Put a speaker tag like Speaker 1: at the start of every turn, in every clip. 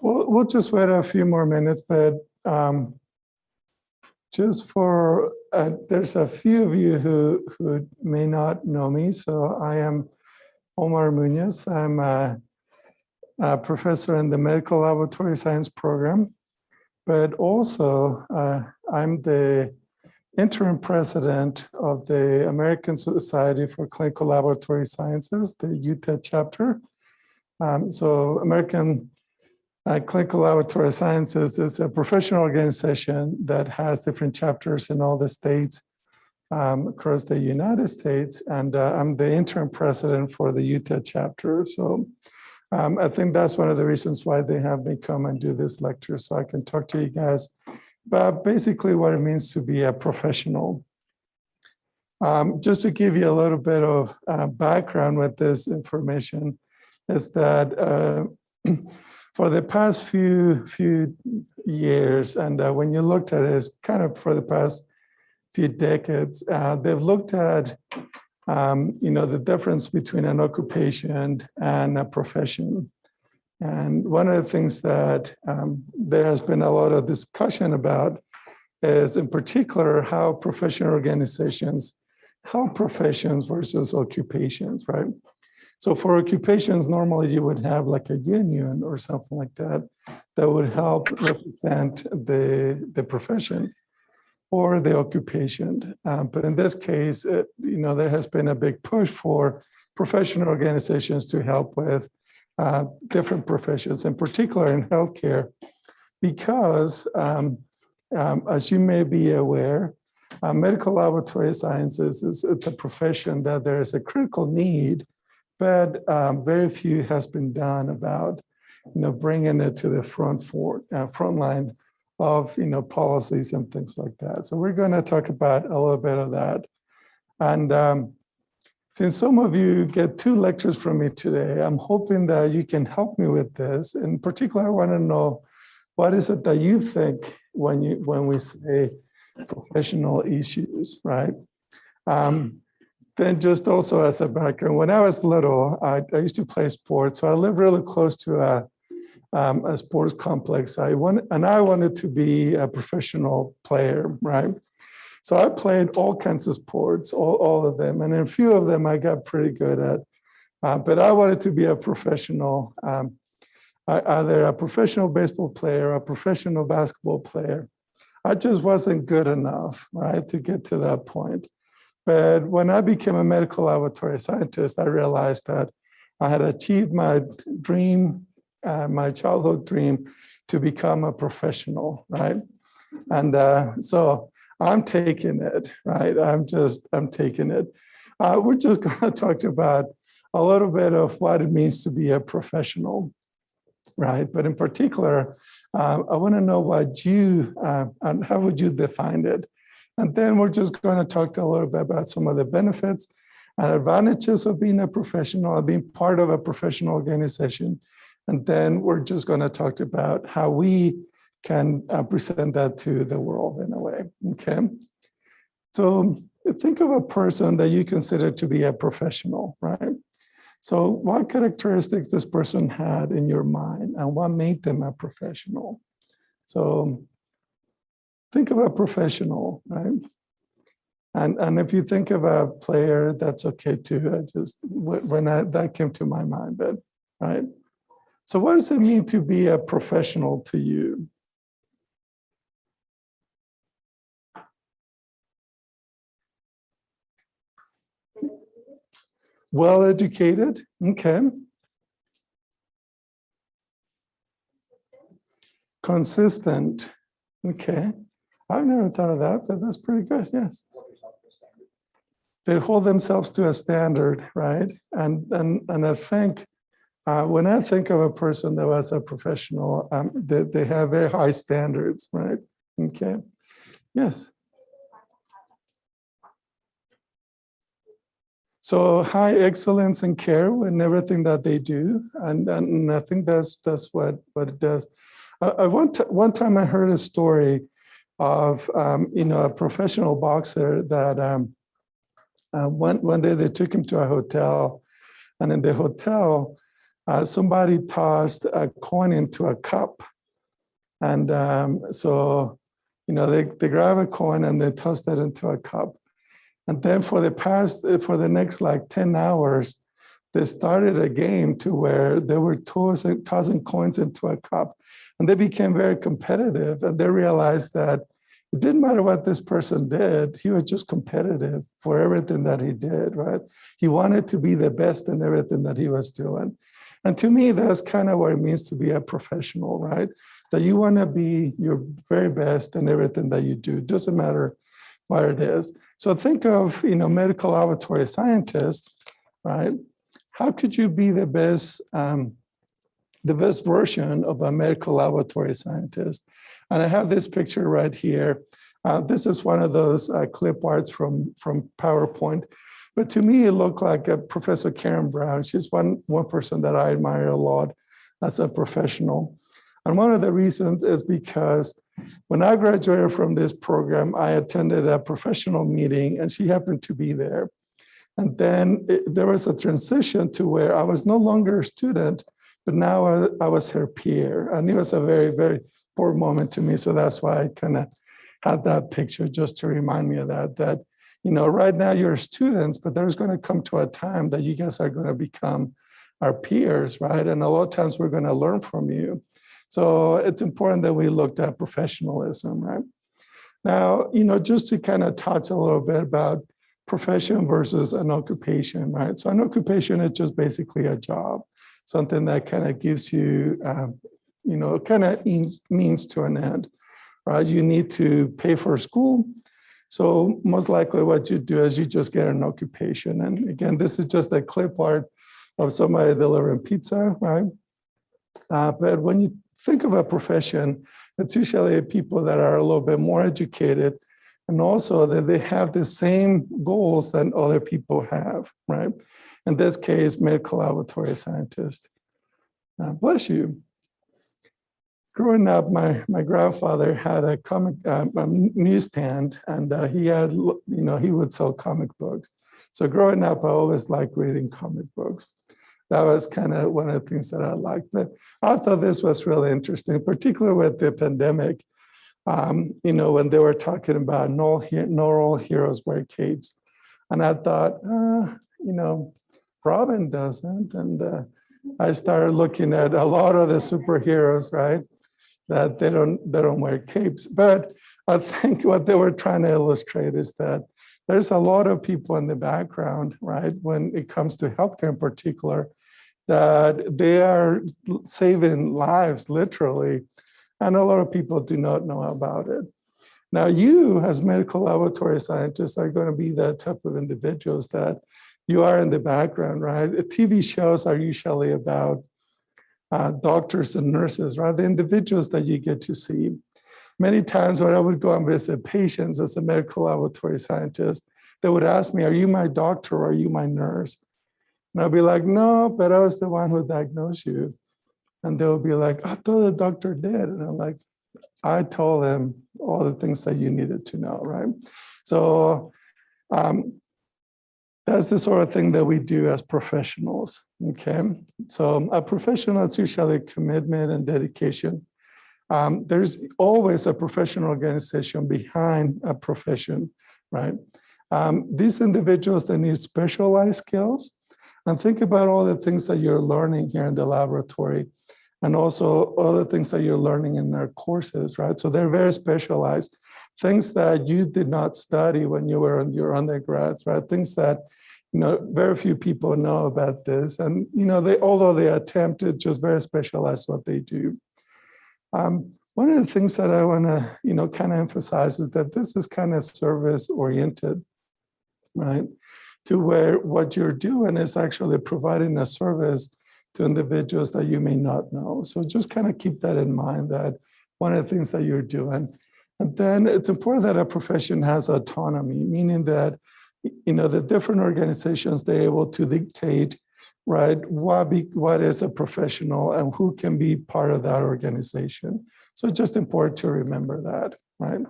Speaker 1: We'll just wait a few more minutes, but just for, there's a few of you who may not know me. So I am Omar Munoz. I'm a professor in the Medical Laboratory Science program, but also I'm the interim president of the American Society for Clinical Laboratory Sciences, the Utah chapter. So American Clinical Laboratory Sciences is a professional organization that has different chapters in all the states across the United States. And I'm the interim president for the Utah chapter. So I think that's one of the reasons why they have me come and do this lecture, so I can talk to you guys about basically what it means to be a professional. Just to give you a little bit of background with this information is that for the past few years, and when you looked at it, it's kind of for the past few decades, they've looked at the difference between an occupation and a profession. And one of the things that there has been a lot of discussion about is, in particular, how professional organizations help professions versus occupations, right? So for occupations, normally you would have like a union or something like that that would help represent the profession or the occupation. But in this case, there has been a big push for professional organizations to help with different professions, in particular in healthcare, because as you may be aware, medical laboratory sciences it's a profession that there is a critical need, but very few has been done about bringing it to the front line of policies and things like that. So we're going to talk about a little bit of that. And since some of you get 2 lectures from me today, I'm hoping that you can help me with this. In particular, I want to know, what is it that you think when we say professional issues, right? Then just also as a background, when I was little, I used to play sports. So I lived really close to a sports complex. I wanted to be a professional player, right? So I played all kinds of sports, all of them. And a few of them I got pretty good at. But I wanted to be a professional, either a professional baseball player or a professional basketball player. I just wasn't good enough, right, to get to that point. But when I became a medical laboratory scientist, I realized that I had achieved my dream, my childhood dream, to become a professional, right? And so I'm taking it, right? I'm taking it. We're just going to talk about a little bit of what it means to be a professional, right? But in particular, I want to know what and how would you define it? And then we're just going to talk a little bit about some of the benefits and advantages of being a professional, of being part of a professional organization. And then we're just going to talk about how we can present that to the world in a way, okay? So think of a person that you consider to be a professional, right? So what characteristics this person had in your mind and what made them a professional? So think of a professional, right? And if you think of a player, that's okay too. That came to my mind, but right? So what does it mean to be a professional to you? Well-educated, okay. Consistent, okay. I've never thought of that, but that's pretty good, yes. They hold themselves to a standard, right? And I think, when I think of a person that was a professional, they have very high standards, right? Okay, yes. So high excellence and care in everything that they do, and I think that's what it does. One time I heard a story of a professional boxer that one day they took him to a hotel, and in the hotel somebody tossed a coin into a cup. And so, they grab a coin and they toss that into a cup. And then for the next like 10 hours, they started a game to where they were tossing coins into a cup. And they became very competitive. And they realized that it didn't matter what this person did. He was just competitive for everything that he did, right? He wanted to be the best in everything that he was doing. And to me, that's kind of what it means to be a professional, right? That you want to be your very best in everything that you do. It doesn't matter what it is. So think of, medical laboratory scientist, right? How could you be the best version of a medical laboratory scientist? And I have this picture right here. This is one of those clip arts from PowerPoint. But to me, it looked like Professor Karen Brown. She's one person that I admire a lot as a professional. And one of the reasons is because when I graduated from this program, I attended a professional meeting and she happened to be there. And then there was a transition to where I was no longer a student, but now I was her peer. And it was a very, very important moment to me. So that's why I kind of had that picture just to remind me of that, right now you're students, but there's going to come to a time that you guys are going to become our peers, right? And a lot of times we're going to learn from you. So it's important that we looked at professionalism, right? Now, just to kind of touch a little bit about profession versus an occupation, right? So an occupation is just basically a job, something that kind of gives you, kind of means to an end, right? You need to pay for school. So most likely what you do is you just get an occupation. And again, this is just a clip art of somebody delivering pizza, right? But when you think of a profession, it's usually people that are a little bit more educated and also that they have the same goals that other people have, right? In this case, medical laboratory scientist. Bless you. Growing up, my grandfather had a comic newsstand, and he had, he would sell comic books. So growing up, I always liked reading comic books. That was kind of one of the things that I liked. But I thought this was really interesting, particularly with the pandemic. When they were talking about not all heroes wear capes, and I thought, Robin doesn't, and I started looking at a lot of the superheroes, right? That they don't wear capes. But I think what they were trying to illustrate is that there's a lot of people in the background, right? When it comes to healthcare in particular, that they are saving lives literally. And a lot of people do not know about it. Now, you as medical laboratory scientists are going to be that type of individuals that you are in the background, right? TV shows are usually about doctors and nurses, right? The individuals that you get to see. Many times when I would go and visit patients as a medical laboratory scientist, they would ask me, are you my doctor or are you my nurse? And I'd be like, no, but I was the one who diagnosed you. And they'll be like, I thought the doctor did. And I'm like, I told him all the things that you needed to know, right? So that's the sort of thing that we do as professionals, okay? So a professional is usually commitment and dedication. There's always a professional organization behind a profession, right? These individuals, they need specialized skills. And think about all the things that you're learning here in the laboratory and also all the things that you're learning in our courses, right? So they're very specialized. Things that you did not study when you were in your undergrads, right? Things that, very few people know about this. And, although they attempt, it's just very specialized what they do. One of the things that I want to, kind of emphasize is that this is kind of service oriented, right? To where what you're doing is actually providing a service to individuals that you may not know. So just kind of keep that in mind, that one of the things that you're doing. And then it's important that a profession has autonomy, meaning that, the different organizations, they're able to dictate, right, what is a professional and who can be part of that organization. So it's just important to remember that, right?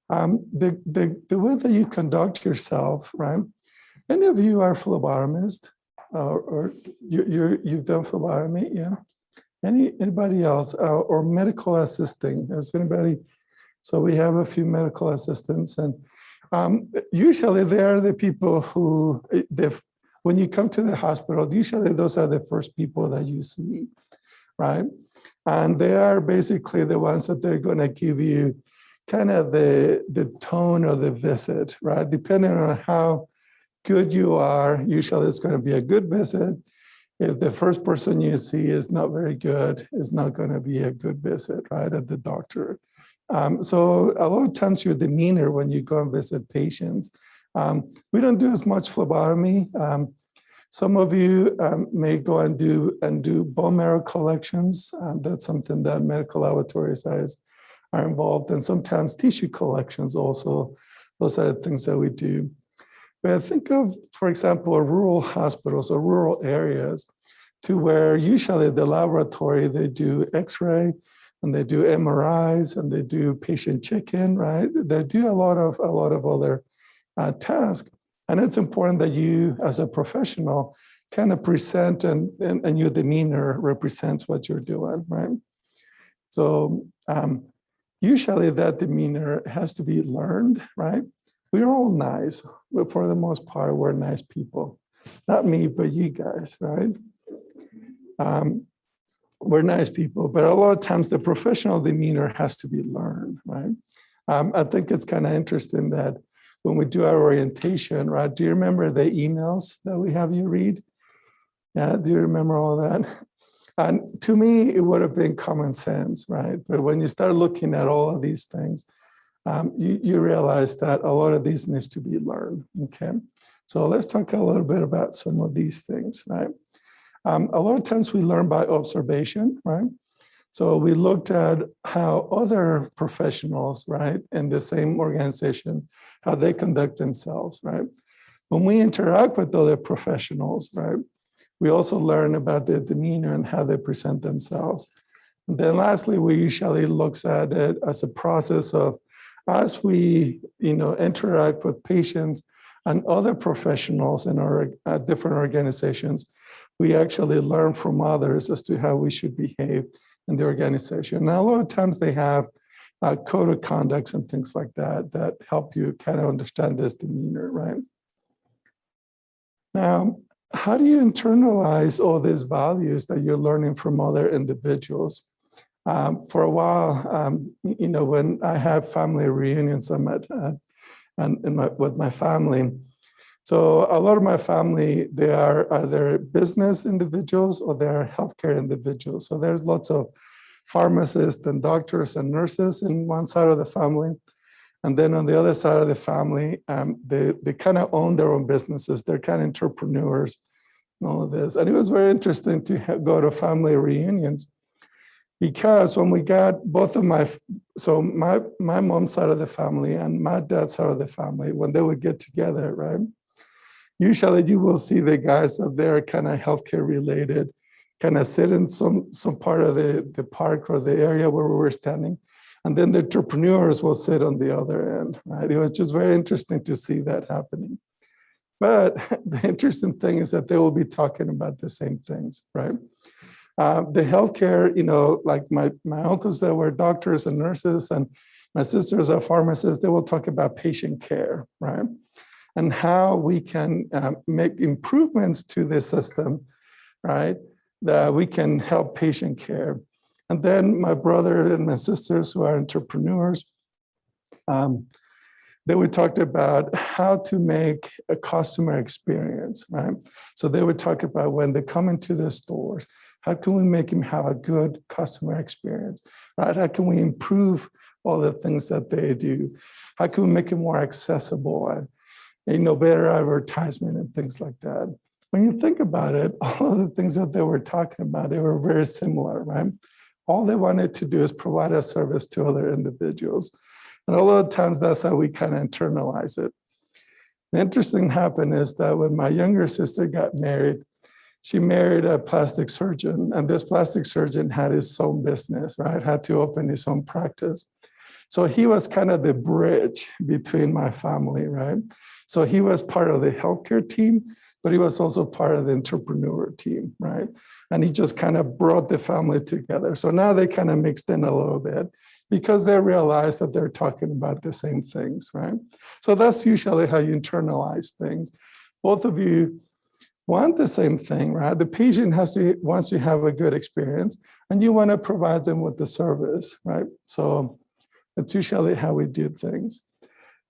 Speaker 1: The way that you conduct yourself, right? Many of you are phlebotomists, or you've done phlebotomy, yeah. Anybody else, or medical assisting? Is anybody? So we have a few medical assistants, and usually they are the people who, when you come to the hospital, usually those are the first people that you see, right? And they are basically the ones that they're going to give you kind of the tone of the visit, right? Depending on how good you are, usually it's going to be a good visit. If the first person you see is not very good, it's not going to be a good visit, right, at the doctor. So a lot of times your demeanor when you go and visit patients, we don't do as much phlebotomy. Some of you may go and do bone marrow collections. That's something that medical laboratories are involved in. Sometimes tissue collections also. Those are the things that we do. But think of, for example, rural hospitals or rural areas to where usually the laboratory, they do X-ray and they do MRIs and they do patient check-in, right? They do a lot of other tasks. And it's important that you, as a professional, kind of present and your demeanor represents what you're doing, right? So usually that demeanor has to be learned, right? We're all nice, but for the most part, we're nice people. Not me, but you guys, right? We're nice people, but a lot of times the professional demeanor has to be learned, right? I think it's kind of interesting that when we do our orientation, right? Do you remember the emails that we have you read? Yeah, do you remember all that? And to me, it would have been common sense, right? But when you start looking at all of these things, you realize that a lot of these needs to be learned, okay? So let's talk a little bit about some of these things, right? A lot of times we learn by observation, right? So we looked at how other professionals, right, in the same organization, how they conduct themselves, right? When we interact with other professionals, right, we also learn about their demeanor and how they present themselves. And then lastly, we usually look at it as a process of, as we, interact with patients and other professionals in our different organizations, we actually learn from others as to how we should behave in the organization. Now, a lot of times they have code of conducts and things like that help you kind of understand this demeanor, right? Now, how do you internalize all these values that you're learning from other individuals? For a while, when I have family reunions, I'm with my family. So a lot of my family, they are either business individuals or they're healthcare individuals. So there's lots of pharmacists and doctors and nurses in one side of the family. And then on the other side of the family, they kind of own their own businesses. They're kind of entrepreneurs and all of this. And it was very interesting to go to family reunions because when we got both of my mom's side of the family and my dad's side of the family, when they would get together, right? Usually you will see the guys that they're kind of healthcare related, kind of sit in some part of the park or the area where we were standing. And then the entrepreneurs will sit on the other end, right? It was just very interesting to see that happening. But the interesting thing is that they will be talking about the same things, right? The healthcare, like my uncles that were doctors and nurses and my sisters are pharmacists, they will talk about patient care, right? And how we can make improvements to the system, right? That we can help patient care. And then my brother and my sisters who are entrepreneurs, they would talk about how to make a customer experience, right? So they would talk about when they come into the stores, how can we make them have a good customer experience, right? How can we improve all the things that they do? How can we make it more accessible and better advertisement and things like that? When you think about it, all of the things that they were talking about, they were very similar, right? All they wanted to do is provide a service to other individuals. And a lot of times that's how we kind of internalize it. The interesting happened is that when my younger sister got married, she married a plastic surgeon, and this plastic surgeon had his own business, right? Had to open his own practice. So he was kind of the bridge between my family, right? So he was part of the healthcare team, but he was also part of the entrepreneur team, right? And he just kind of brought the family together. So now they kind of mixed in a little bit because they realize that they're talking about the same things, right? So that's usually how you internalize things. Both of you want the same thing, right? The patient wants to have a good experience, and you want to provide them with the service, right? So that's usually how we do things.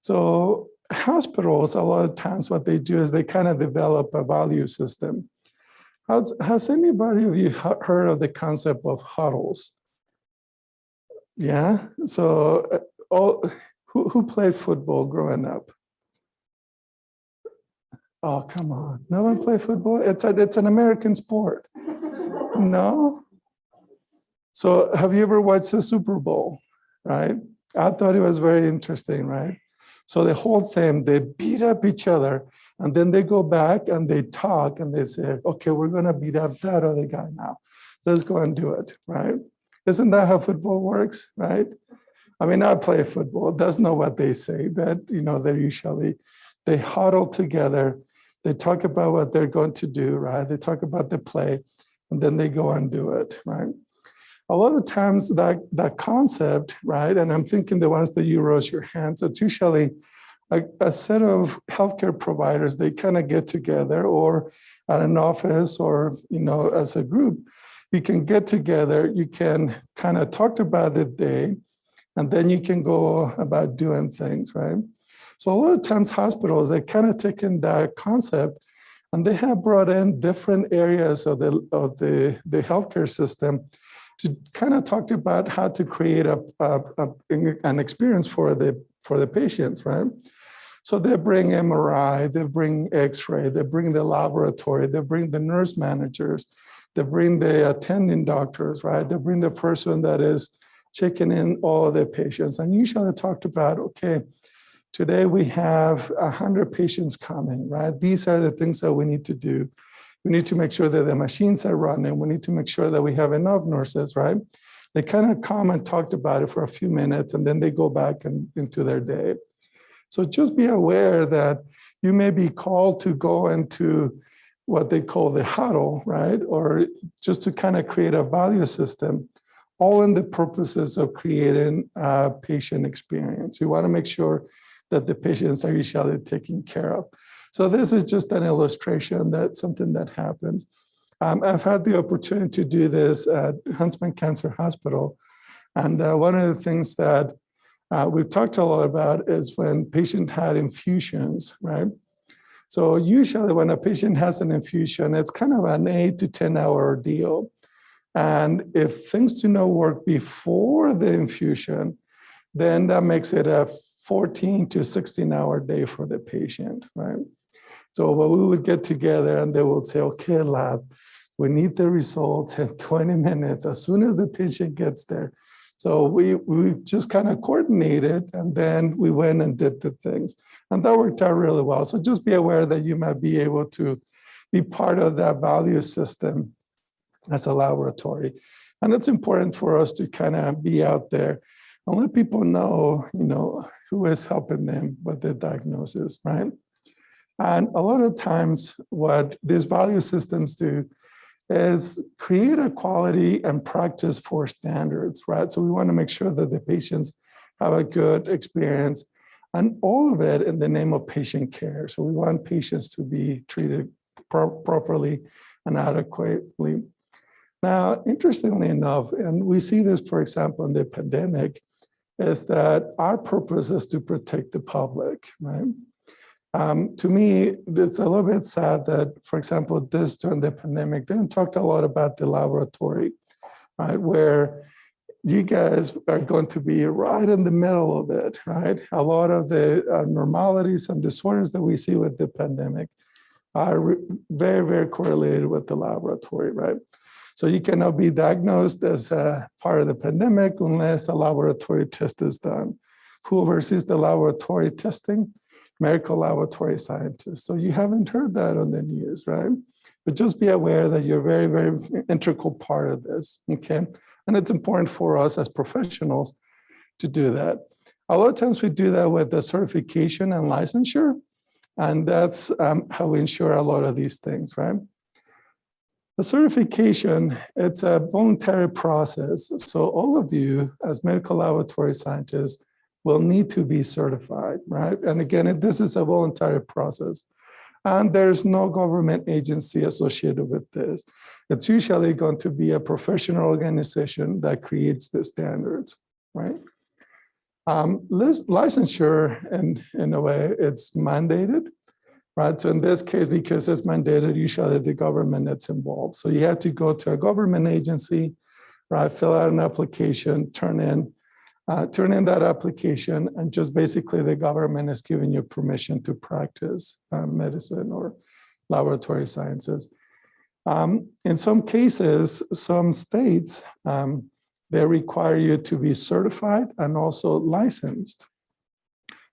Speaker 1: So hospitals, a lot of times what they do is they kind of develop a value system. Has anybody of you heard of the concept of huddles? Yeah, so who played football growing up? Oh, come on. No one play football? It's an American sport. No? So have you ever watched the Super Bowl, right? I thought it was very interesting, right? So the whole thing, they beat up each other, and then they go back and they talk and they say, okay, we're going to beat up that other guy now. Let's go and do it, right? Isn't that how football works, right? I mean, I play football. That's not what they say, but, they huddle together. They talk about what they're going to do, right? They talk about the play, and then they go and do it, right? A lot of times that concept, right? And I'm thinking the ones that you raise your hands, it's usually a set of healthcare providers, they kind of get together, or at an office, or, as a group, you can get together, you can kind of talk about the day, and then you can go about doing things, right? So a lot of times hospitals, they kind of taken that concept and they have brought in different areas of the healthcare system to kind of talk about how to create an experience for the patients, right? So they bring MRI, they bring X-ray, they bring the laboratory, they bring the nurse managers, they bring the attending doctors, right? They bring the person that is checking in all of the patients. And usually they talked about, okay, today we have 100 patients coming, right? These are the things that we need to do. We need to make sure that the machines are running. We need to make sure that we have enough nurses, right? They kind of come and talked about it for a few minutes, and then they go back into their day. So just be aware that you may be called to go into what they call the huddle, right? Or just to kind of create a value system, all in the purposes of creating a patient experience. You want to make sure that the patients are usually taken care of. So this is just an illustration that's something that happens. I've had the opportunity to do this at Huntsman Cancer Hospital. And one of the things that we've talked a lot about is when patients had infusions, right? So usually when a patient has an infusion, it's kind of an 8 to 10 hour ordeal. And if things do not work before the infusion, then that makes it a 14 to 16 hour day for the patient, right? So we would get together and they would say, okay, lab, we need the results in 20 minutes as soon as the patient gets there. So we just kind of coordinated, and then we went and did the things. And that worked out really well. So just be aware that you might be able to be part of that value system as a laboratory. And it's important for us to kind of be out there and let people know, who is helping them with the diagnosis, right? And a lot of times what these value systems do is create a quality and practice for standards, right? So we want to make sure that the patients have a good experience, and all of it in the name of patient care. So we want patients to be treated properly and adequately. Now, interestingly enough, and we see this, for example, in the pandemic, is that our purpose is to protect the public, right? To me, it's a little bit sad that, for example, during the pandemic, they talked a lot about the laboratory, right? Where you guys are going to be right in the middle of it, right? A lot of the abnormalities and disorders that we see with the pandemic are very, very correlated with the laboratory, right? So you cannot be diagnosed as a part of the pandemic unless a laboratory test is done. Who oversees the laboratory testing? Medical laboratory scientists. So you haven't heard that on the news, right? But just be aware that you're a very, very integral part of this, okay? And it's important for us as professionals to do that. A lot of times we do that with the certification and licensure, And that's how we ensure a lot of these things, right? The certification, it's a voluntary process. So all of you as medical laboratory scientists will need to be certified, right? And again, this is a voluntary process. And there's no government agency associated with this. It's usually going to be a professional organization that creates the standards, right? Licensure, in a way, it's mandated, right? So in this case, because it's mandated, usually the government is involved. So you have to go to a government agency, right? Fill out an application, turn in that application, and just basically the government is giving you permission to practice medicine or laboratory sciences. In some cases, some states, they require you to be certified and also licensed.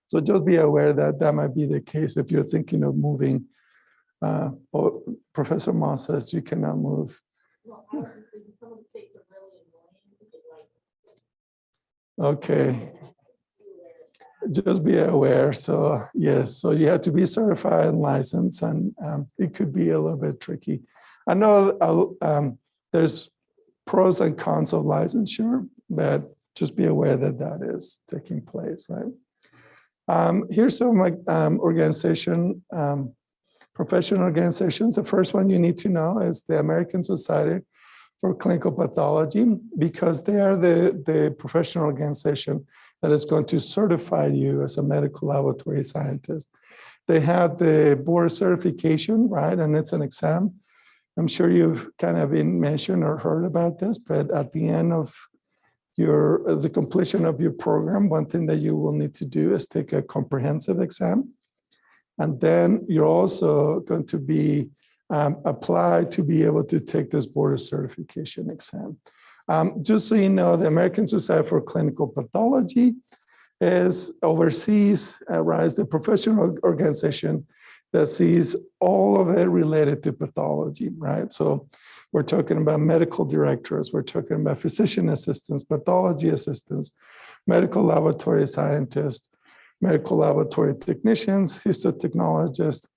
Speaker 1: So just be aware that that might be the case if you're thinking of moving. Or Professor Moss says you cannot move.
Speaker 2: Well, some of the states are really annoying because,
Speaker 1: Okay, just be aware. So yes, so you have to be certified and licensed, and it could be a little bit tricky. I know there's pros and cons of licensure, but just be aware that that is taking place, right? Here's some professional organizations. The first one you need to know is the American Society for Clinical Pathology, because they are the professional organization that is going to certify you as a medical laboratory scientist. They have the board certification, right? And it's an exam. I'm sure you've kind of been mentioned or heard about this, but at the end of the completion of your program, one thing that you will need to do is take a comprehensive exam. And then you're also going to be applied to be able to take this board certification exam. Just so you know, the American Society for Clinical Pathology is oversees, right, is the professional organization that sees all of it related to pathology, right? So we're talking about medical directors, we're talking about physician assistants, pathology assistants, medical laboratory scientists, medical laboratory technicians, histotechnologists,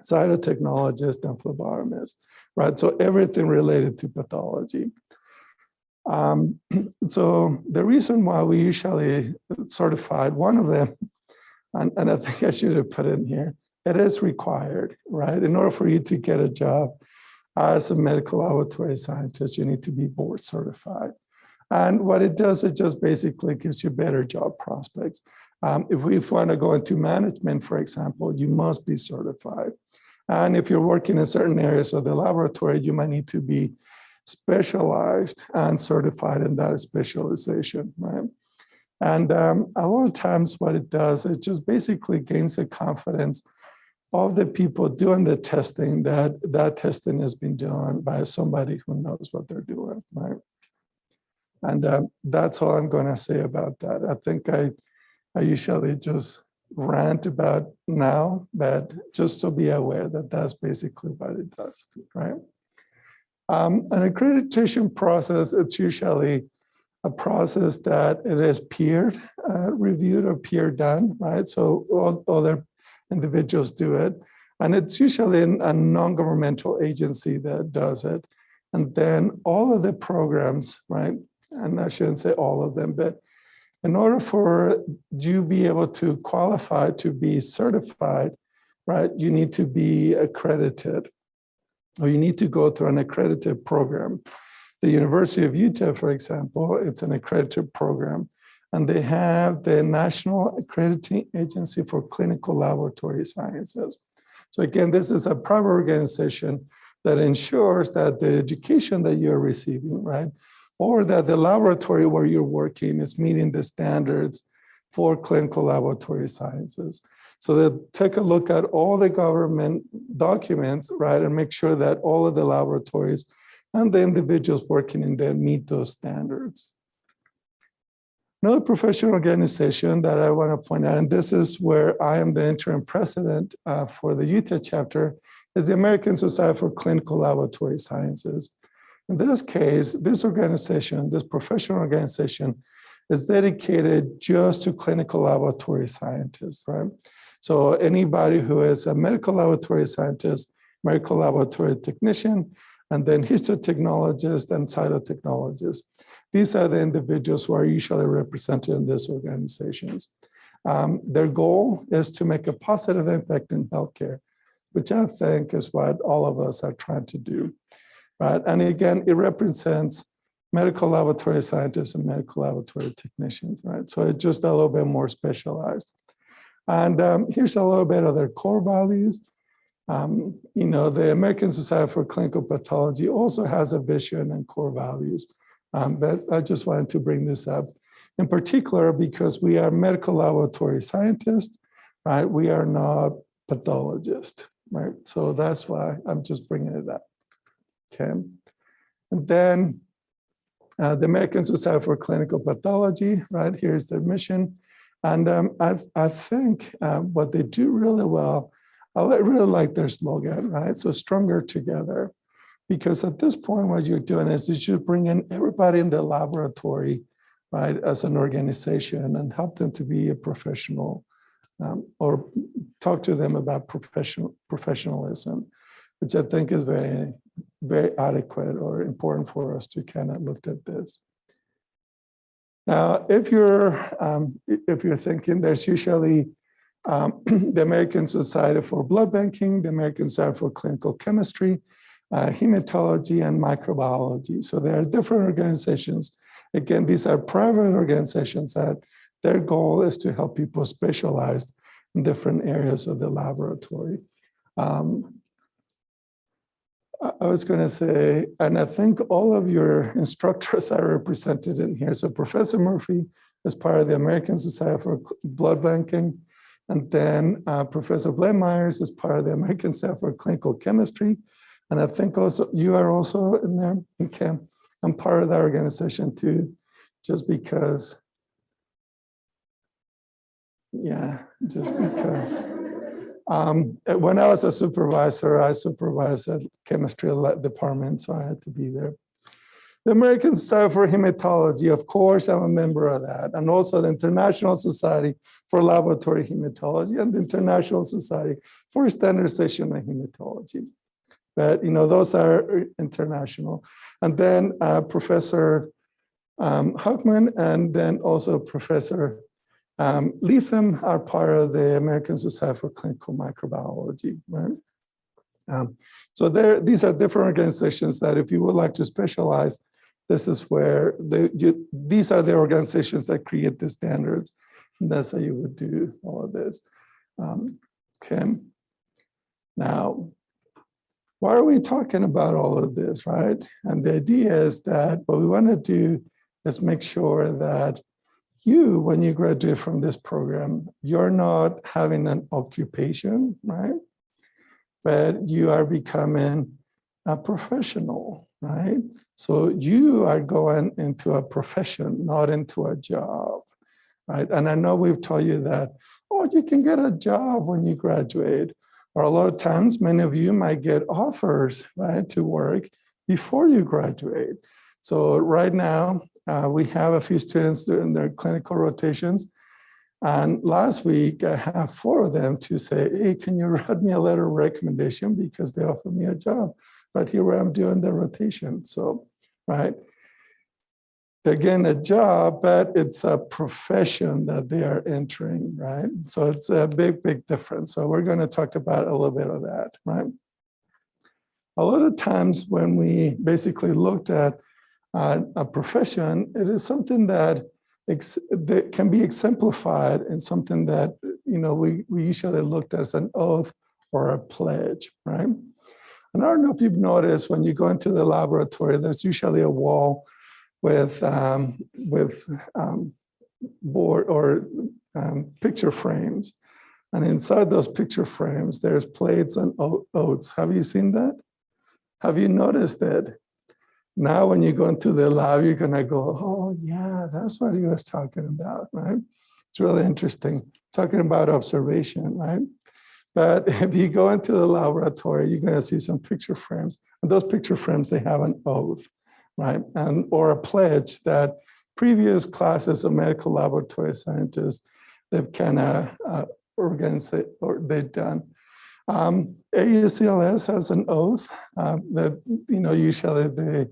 Speaker 1: cytotechnologists, and phlebotomists, right? So everything related to pathology. So the reason why we usually certified one of them, and I think I should have put in here, it is required, right? In order for you to get a job as a medical laboratory scientist, you need to be board certified. And what it does, it just basically gives you better job prospects. If we want to go into management, for example, you must be certified. And if you're working in certain areas of the laboratory, you might need to be specialized and certified in that specialization, right? And a lot of times what it does, it just basically gains the confidence of the people doing the testing that that testing has been done by somebody who knows what they're doing, right? And that's all I'm going to say about that. I think I usually just rant about now, but just to be aware that that's basically what it does, right? An accreditation process, it's usually a process that it is peer reviewed or peer done, right? So all other individuals do it. And it's usually a non-governmental agency that does it. And then all of the programs, right? And I shouldn't say all of them, but in order for you be able to qualify to be certified, right, you need to be accredited, or you need to go through an accredited program. The University of Utah, for example, it's an accredited program, and they have the National Accrediting Agency for Clinical Laboratory Sciences. So again, this is a private organization that ensures that the education that you're receiving, right, or that the laboratory where you're working is meeting the standards for clinical laboratory sciences. So they take a look at all the government documents, right, and make sure that all of the laboratories and the individuals working in there meet those standards. Another professional organization that I want to point out, and this is where I am the interim president for the Utah chapter, is the American Society for Clinical Laboratory Sciences. In this case, this organization, this professional organization, is dedicated just to clinical laboratory scientists, right? So anybody who is a medical laboratory scientist, medical laboratory technician, and then histotechnologist and cytotechnologist. These are the individuals who are usually represented in these organizations. Their goal is to make a positive impact in healthcare, which I think is what all of us are trying to do, right? And again, it represents medical laboratory scientists and medical laboratory technicians, right? So it's just a little bit more specialized. And here's a little bit of their core values. The American Society for Clinical Pathology also has a vision and core values, but I just wanted to bring this up in particular because we are medical laboratory scientists, right? We are not pathologists, right? So that's why I'm just bringing it up, okay? And then the American Society for Clinical Pathology, right? Here's their mission. And I think what they do really well, I really like their slogan, right? So stronger together. Because at this point, what you're doing is you should bring in everybody in the laboratory, right, as an organization and help them to be a professional or talk to them about professionalism, which I think is very, very adequate or important for us to kind of look at this. Now, if you're thinking, there's usually the American Society for Blood Banking, the American Society for Clinical Chemistry, hematology, and microbiology. So there are different organizations. Again, these are private organizations that their goal is to help people specialize in different areas of the laboratory. I was going to say, and I think all of your instructors are represented in here. So Professor Murphy is part of the American Society for Blood Banking. And then Professor Blaine Myers is part of the American Society for Clinical Chemistry. And I think also you are also in there. Okay. I'm part of that organization too, just because. Yeah, just because. When I was a supervisor, I supervised a chemistry department, so I had to be there. The American Society for Hematology, of course, I'm a member of that. And also the International Society for Laboratory Hematology and the International Society for Standardization of Hematology. But, those are international. And then Professor Huckman and then also Professor Leatham are part of the American Society for Clinical Microbiology, right? So these are different organizations that if you would like to specialize, this is where these are the organizations that create the standards. And that's how you would do all of this. Okay. Now, why are we talking about all of this, right? And the idea is that what we want to do is make sure that you, when you graduate from this program, you're not having an occupation, right? But you are becoming a professional, right? So you are going into a profession, not into a job, right? And I know we've told you that, oh, you can get a job when you graduate. Or a lot of times, many of you might get offers, right, to work before you graduate. So right now, we have a few students doing their clinical rotations. And last week, I have 4 of them to say, hey, can you write me a letter of recommendation because they offered me a job right here where I'm doing the rotation. So, right, they're getting a job, but it's a profession that they are entering, right? So it's a big, big difference. So we're going to talk about a little bit of that, right? A lot of times when we basically looked at a profession, it is something that can be exemplified in something that, we usually looked at as an oath or a pledge, right? And I don't know if you've noticed when you go into the laboratory, there's usually a wall with board or picture frames. And inside those picture frames, there's plates and oaths. Have you seen that? Have you noticed it? Now, when you go into the lab, you're going to go, oh, yeah, that's what he was talking about, right? It's really interesting, talking about observation, right? But if you go into the laboratory, you're going to see some picture frames. And those picture frames, they have an oath, right? Or a pledge that previous classes of medical laboratory scientists, they've kind of or they've done. AUCLS has an oath that, usually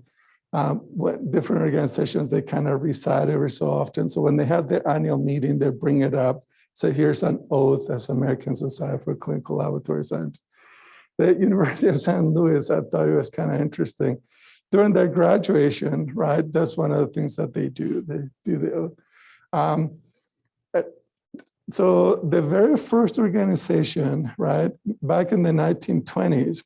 Speaker 1: what different organizations, they kind of recite every so often. So when they have their annual meeting, they bring it up. So here's an oath as American Society for Clinical Laboratory Science. The University of St. Louis, I thought it was kind of interesting. During their graduation, right, that's one of the things that they do. They do the oath. So the very first organization, right, back in the 1920s,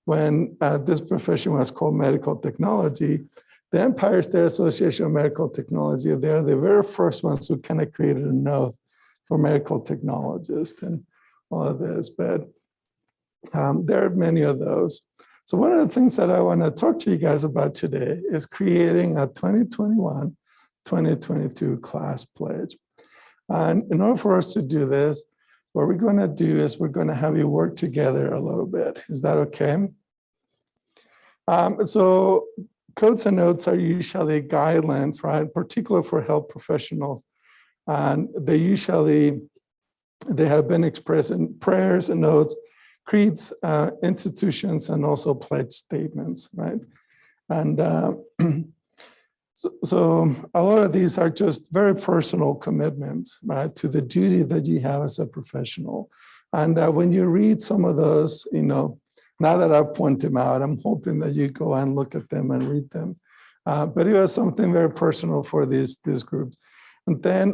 Speaker 1: when this profession was called medical technology, the Empire State Association of Medical Technology, they're the very first ones who kind of created an oath for medical technologists and all of this, but there are many of those. So one of the things that I want to talk to you guys about today is creating a 2021-2022 class pledge. And in order for us to do this, what we're going to do is we're going to have you work together a little bit. Is that okay? So codes and notes are usually guidelines, right? Particularly for health professionals. And they have been expressed in prayers and notes, creeds, institutions, and also pledge statements, right? And so a lot of these are just very personal commitments, right, to the duty that you have as a professional. And when you read some of those, now that I point them out, I'm hoping that you go and look at them and read them. But it was something very personal for these groups. And then